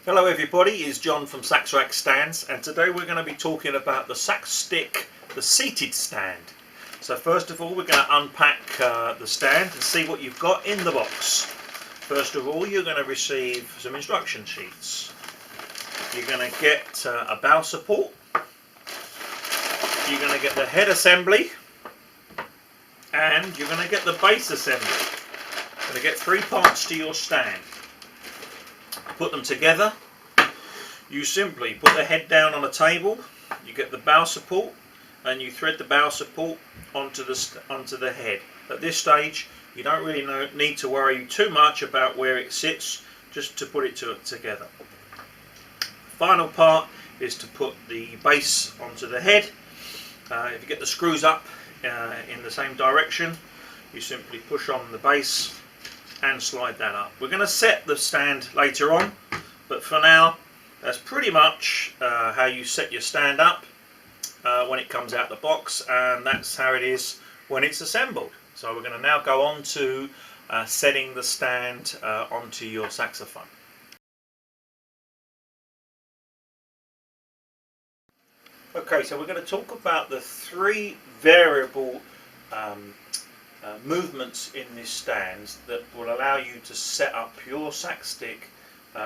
Hello everybody, it's John from SaxRax Stands, and today we're going to be talking about the Sax Stick, the seated stand. So first of all we're going to unpack the stand and see what you've got in the box. First of all, you're going to receive some instruction sheets. You're going to get a bow support. You're going to get the head assembly, and you're going to get the base assembly. You're going to get 3 parts to your stand. Put them together. You simply put the head down on a table, you get the bow support, and you thread the bow support onto the head. At this stage you don't really need to worry too much about where it sits, just to put it together. The final part is to put the base onto the head. If you get the screws up in the same direction, you simply push on the base and slide that up. We're going to set the stand later on, but for now that's pretty much how you set your stand up when it comes out the box, and that's how it is when it's assembled. So we're going to now go on to setting the stand onto your saxophone. Okay, so we're going to talk about the 3 variable movements in this stand that will allow you to set up your sax stick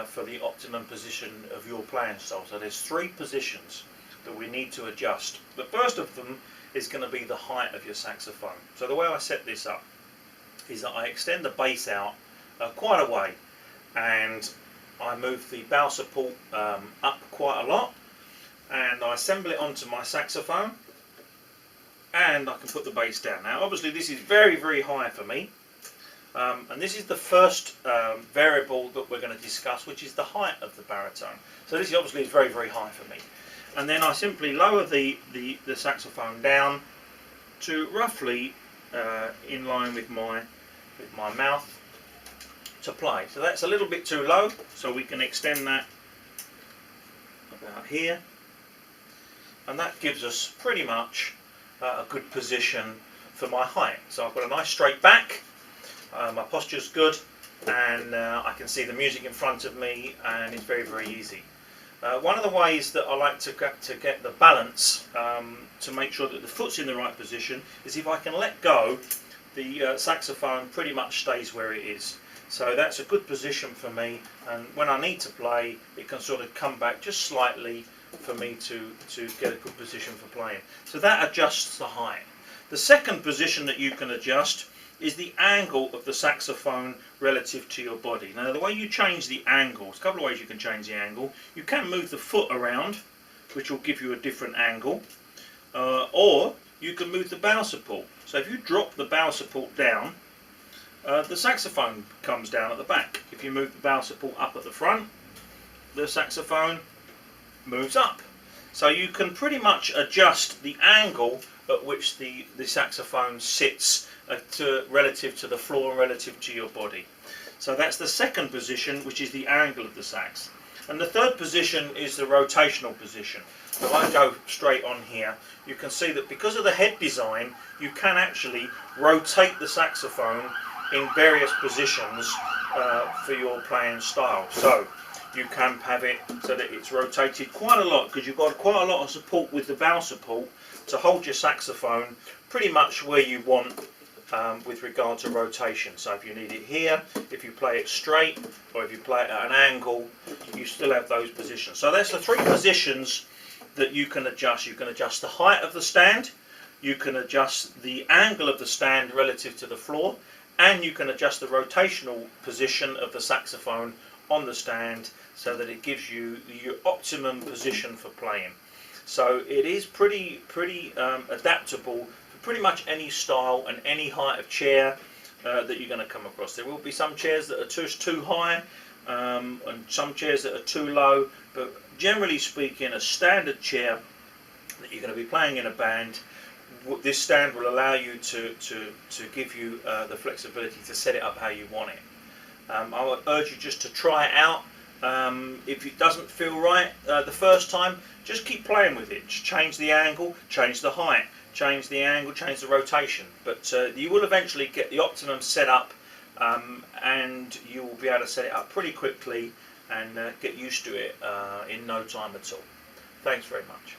for the optimum position of your playing style. So there's 3 positions that we need to adjust. The first of them is going to be the height of your saxophone. So the way I set this up is that I extend the bass out quite a way, and I move the bow support up quite a lot, and I assemble it onto my saxophone, and I can put the bass down. Now obviously this is very, very high for me, and this is the first variable that we're going to discuss, which is the height of the baritone. So this obviously is very, very high for me, and then I simply lower the saxophone down to roughly in line with my mouth to play. So that's a little bit too low, so we can extend that about here, and that gives us pretty much a good position for my height. So I've got a nice straight back, my posture's good, and I can see the music in front of me, and it's very, very easy. One of the ways that I like to get the balance, to make sure that the foot's in the right position, is if I can let go, the saxophone pretty much stays where it is. So that's a good position for me, and when I need to play, it can sort of come back just slightly for me to get a good position for playing. So that adjusts the height. The second position that you can adjust is the angle of the saxophone relative to your body. Now the way you change the angle, there's a couple of ways you can change the angle. You can move the foot around, which will give you a different angle, or you can move the bow support. So if you drop the bow support down, the saxophone comes down at the back. If you move the bow support up at the front, the saxophone moves up. So you can pretty much adjust the angle at which the saxophone sits relative to the floor and relative to your body. So that's the second position, which is the angle of the sax. And the third position is the rotational position. So if I go straight on here, you can see that because of the head design, you can actually rotate the saxophone in various positions for your playing style. So you can have it so that it's rotated quite a lot, because you've got quite a lot of support with the bow support to hold your saxophone pretty much where you want with regard to rotation. So if you need it here, if you play it straight, or if you play it at an angle, you still have those positions. So that's the 3 positions that you can adjust. You can adjust the height of the stand, you can adjust the angle of the stand relative to the floor, and you can adjust the rotational position of the saxophone on the stand so that it gives you your optimum position for playing. So it is pretty adaptable for pretty much any style and any height of chair that you're going to come across. There will be some chairs that are too high, and some chairs that are too low, but generally speaking, a standard chair that you're going to be playing in a band, this stand will allow you to give you the flexibility to set it up how you want it. I would urge you just to try it out. If it doesn't feel right the first time, just keep playing with it. Just change the angle, change the height, change the angle, change the rotation. But you will eventually get the optimum setup, and you will be able to set it up pretty quickly and get used to it in no time at all. Thanks very much.